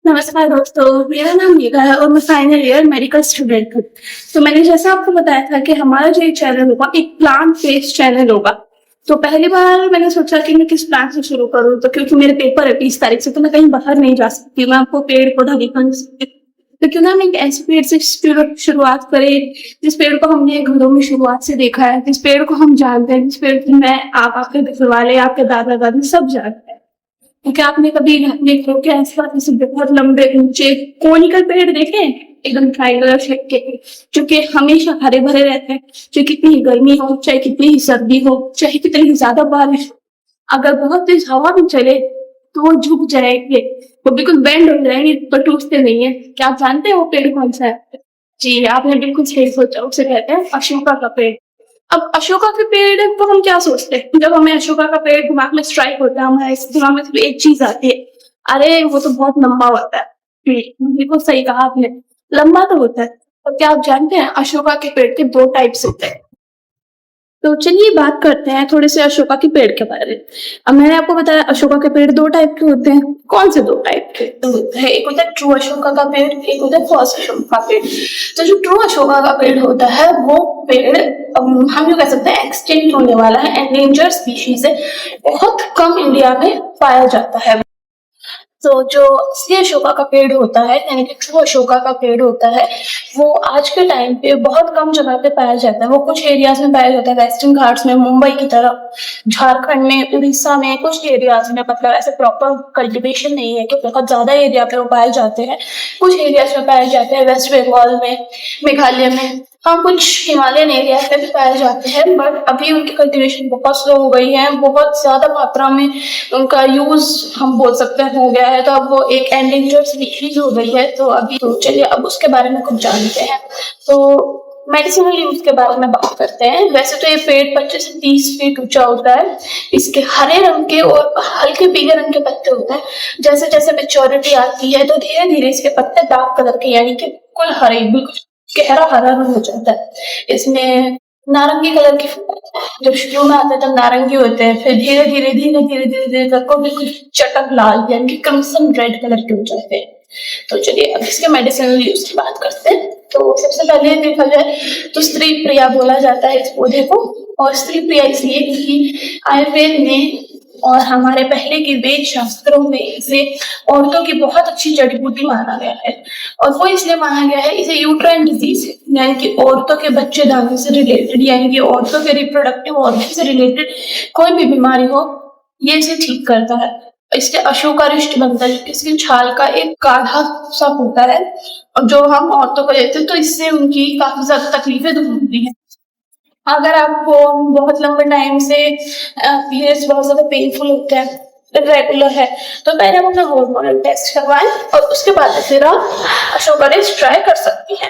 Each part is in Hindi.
नमस्कार दोस्तों, मेरा नाम मेघा है और मैं फाइनल ईयर मेडिकल स्टूडेंट हूँ। तो मैंने जैसा आपको बताया था कि हमारा जो ये चैनल होगा एक प्लांट बेस्ड चैनल होगा। तो पहली बार मैंने सोचा कि मैं किस प्लांट से शुरू करूँ, तो क्योंकि मेरे पेपर है 20 तारीख से, तो मैं कहीं बाहर नहीं जा सकती, मैं आपको पेड़ पौधा दिखा नहीं सकती। तो क्यों ना हम एक ऐसे पेड़ से शुरुआत करें जिस पेड़ को हमने घरों में शुरुआत से देखा है, जिस पेड़ को हम जानते हैं, जिस पेड़ को मैं आप आपके घर वाले आपके दादा दादी सब जानते हैं। क्या आपने कभी देखो के आसपास ऐसे बहुत लंबे ऊंचे कोनिकल पेड़ देखे हैं, एकदम ट्रायंगुलर शेप के, जो कि हमेशा हरे भरे रहते हैं, जो कितनी गर्मी हो, चाहे कितनी ही सर्दी हो, चाहे कितनी ही ज्यादा बारिश हो, अगर बहुत तेज हवा भी चले तो वो झुक जाएंगे, वो बिल्कुल बेंड हो जाएंगे पर टूटते नहीं है। क्या आप जानते हैं वो पेड़ कौन सा है? जी, आपने बिल्कुल सही सोचा, उसे कहते हैं अशोका का पेड़। अब अशोका के पेड़ को हम क्या सोचते हैं, जब हमें अशोका का पेड़ दिमाग में स्ट्राइक होता है, हमारे दिमाग में सिर्फ एक चीज आती है, अरे वो तो बहुत लंबा होता है। बिल्कुल सही कहा आपने, लंबा तो होता है। और क्या आप जानते हैं अशोका के पेड़ के दो टाइप्स होते हैं? तो चलिए बात करते हैं थोड़े से अशोका के पेड़ के बारे में। अब मैंने आपको बताया अशोका के पेड़ दो टाइप के होते हैं। कौन से दो टाइप के होते हैं? एक होता है ट्रू अशोका का पेड़, एक होता है फॉल्स अशोका का पेड़। तो जो ट्रू अशोका का पेड़ होता है वो पेड़ हम जो कह सकते हैं एक्सटिंक्ट होने वाला है, एंडेंजर्ड स्पीशीज है, बहुत कम इंडिया में पाया जाता है। तो जो असली अशोका का पेड़ होता है, यानी कि ट्रू अशोका का पेड़ होता है, वो आज के टाइम पे बहुत कम जगह पे पाया जाता है। वो कुछ एरियाज में पाया जाता है, वेस्टर्न घाट्स में, मुंबई की तरफ, झारखंड में, उड़ीसा में, कुछ एरियाज में, मतलब ऐसे प्रॉपर कल्टीवेशन नहीं है कि बहुत ज्यादा एरिया पे वो पाए जाते हैं। कुछ एरियाज में पाए जाते हैं, वेस्ट बंगाल में, मेघालय में, हाँ कुछ हिमालयन एरिया पे भी पाए जाते हैं, बट अभी उनकी कल्टीवेशन बहुत स्लो हो गई है, बहुत ज्यादा मात्रा में उनका यूज हम बोल सकते हैं हो गया है, तो अब वो एक एंडेंजर्ड स्पीशीज हो गई है। तो अभी तो चलिए अब उसके बारे में कुछ जानते हैं। तो मेडिसिनल यूज के बारे में बात करते हैं। वैसे तो ये पेड़ 25 से 30 फीट ऊंचा होता है। इसके हरे रंग के और हल्के पीले रंग के पत्ते होते हैं। जैसे जैसे मेच्योरिटी आती है तो धीरे धीरे इसके पत्ते डार्क कलर के, यानी कि बिल्कुल हरे, बिल्कुल गहरा हरा रंग हो जाता है। इसमें नारंगी कलर के जब शुरू में आते हैं तब नारंगी होते हैं, फिर धीरे धीरे धीरे धीरे धीरे धीरे करके बिल्कुल चटक लाल यानी कि क्रिम्सन रेड कलर के हो जाते हैं। तो चलिए अब इसके मेडिसिनल यूज की बात करते हैं। तो सबसे पहले देखा जाए तो स्त्री प्रिया बोला जाता है इस पौधे को, और स्त्री प्रिया इसलिए क्योंकि आयुर्वेद में और हमारे पहले के वेद शास्त्रों में इसे औरतों की बहुत अच्छी जड़ी बूटी माना गया है। और वो इसलिए माना गया है, इसे यूट्राइन डिजीज यानी कि औरतों के बच्चे दाने से रिलेटेड, यानी कि औरतों के रिप्रोडक्टिव ऑर्गन से रिलेटेड कोई भी बीमारी हो, ये इसे ठीक करता है। इसके अशोकारिष्ट बनता है, इसकी छाल का एक गाढ़ा सा होता है, और जो हम औरतों को देते हैं तो इससे उनकी काफी ज्यादा तकलीफें दूर होती है। अगर आपको बहुत लंबे टाइम से पीरियड्स बहुत ज्यादा पेनफुल होते हैं, रेगुलर है, तो पहले आप अपना हार्मोनल टेस्ट करवाएं और उसके बाद फिर आप अशोकारिष्ट ट्राई कर सकती हैं।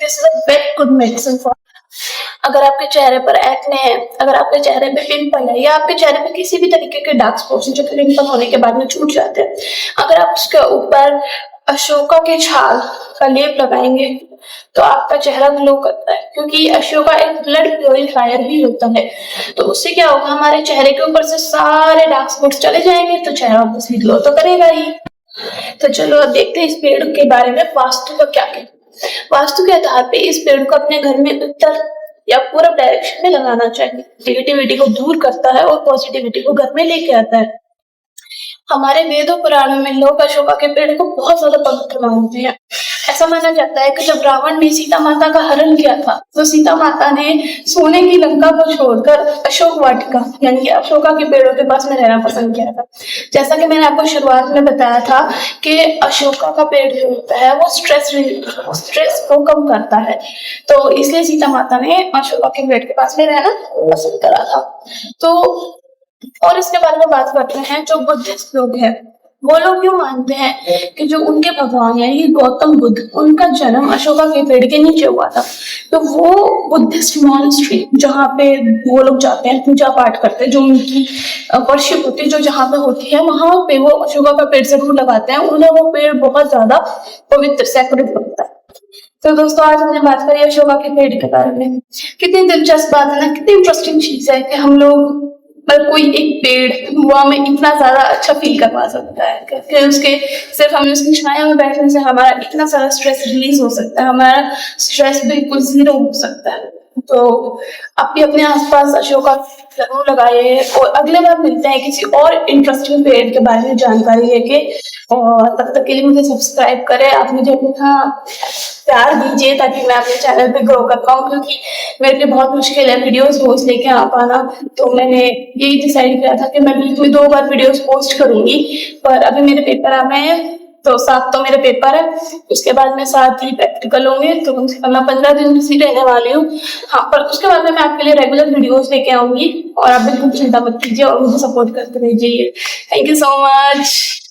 This is a very good medicine for. अगर आपके चेहरे पर एक्ने है, अगर आपके चेहरे पे पिंपल है, या आपके चेहरे पे किसी भी तरीके के डार्क स्पॉट्स जो पिंपल होने के बाद में छूट जाते हैं, अगर आप उसके ऊपर अशोका के छाल का लेप लगाएंगे तो आपका चेहरा ग्लो करता है, क्योंकि अशोका एक ब्लड प्योरीफायर भी होता है। तो उससे क्या होगा, हमारे चेहरे के ऊपर से सारे डार्क स्पॉट्स चले जाएंगे, तो चेहरा ऑब्वियसली ग्लो तो करेगा ही। तो चलो अब देखते हैं इस पेड़ के बारे में वास्तु का क्या कहना। वास्तु के आधार पे इस पेड़ को अपने घर में उत्तर या पूरब डायरेक्शन में लगाना चाहिए। नेगेटिविटी को दूर करता है और पॉजिटिविटी को घर में लेके आता है। हमारे वेदों पुराणों में लोग अशोका के पेड़ को बहुत ज्यादा पवित्र मानते हैं। ऐसा माना जाता है कि जब रावण ने सीता माता का हरण किया था, तो सीता माता ने सोने की लंका को छोड़कर अशोक वाटिका यानी कि अशोका के पेड़ों के पास में रहना पसंद किया था। जैसा कि मैंने आपको शुरुआत में बताया था कि अशोका का पेड़ जो होता है वो स्ट्रेस को कम करता है, तो इसलिए सीता माता ने अशोका के पेड़ के पास में रहना पसंद करा था। तो और इसके बारे में बात करते हैं, जो बुद्धिस्ट लोग हैं वो लोग क्यों मानते हैं कि जो उनके भगवान यानी कि गौतम बुद्ध, उनका जन्म अशोका के पेड़ के नीचे हुआ था। तो वो बुद्धिस्ट मॉनेस्ट्री जहाँ पे वो लोग जाते हैं, पूजा पाठ करते हैं, जो उनकी वर्शिप होती है जो जहाँ पे होती है, वहां पे वो अशोका का पेड़ जरूर लगाते हैं। उन्हें वो पेड़ बहुत ज्यादा पवित्र सैक्रेड लगता है। तो दोस्तों आज हमने बात करी अशोका के पेड़ के बारे में। कितनी दिलचस्प बात है ना, कितनी इंटरेस्टिंग चीज है कि हम लोग पर कोई एक पेड़ वो हमें इतना ज्यादा अच्छा फील करवा सकता है क्योंकि उसके सिर्फ हमें उसकी छाया में बैठने से हमारा इतना सारा स्ट्रेस रिलीज हो सकता है, हमारा स्ट्रेस बिल्कुल जीरो हो सकता है। तो आप भी अपने आसपास अशोका जरूर लगाइए और अगले बार मिलते हैं किसी और इंटरेस्टिंग पेड़ के बारे में जानकारी लेके। और तब तक के लिए मुझे सब्सक्राइब करें, आप मुझे अपना प्यार दीजिए ताकि मैं अपने चैनल पे ग्रो कर पाऊँ, क्योंकि मेरे लिए बहुत मुश्किल है वीडियोस रोज लेके आ पाना। तो मैंने यही डिसाइड किया था कि मैं वीक में 2 बार वीडियोस पोस्ट करूंगी। पर अभी मेरे पेपर आ गए हैं, तो 7 तो मेरे पेपर है, उसके बाद में 7 ही प्रैक्टिकल होंगे, तो मैं 15 दिन बिजी रहने वाली हूँ। हाँ, पर उसके बाद में मैं आपके लिए रेगुलर वीडियोस लेके आऊंगी और आप बिल्कुल चिंता मत कीजिए और मुझे सपोर्ट करते रहिए। Thank you so much.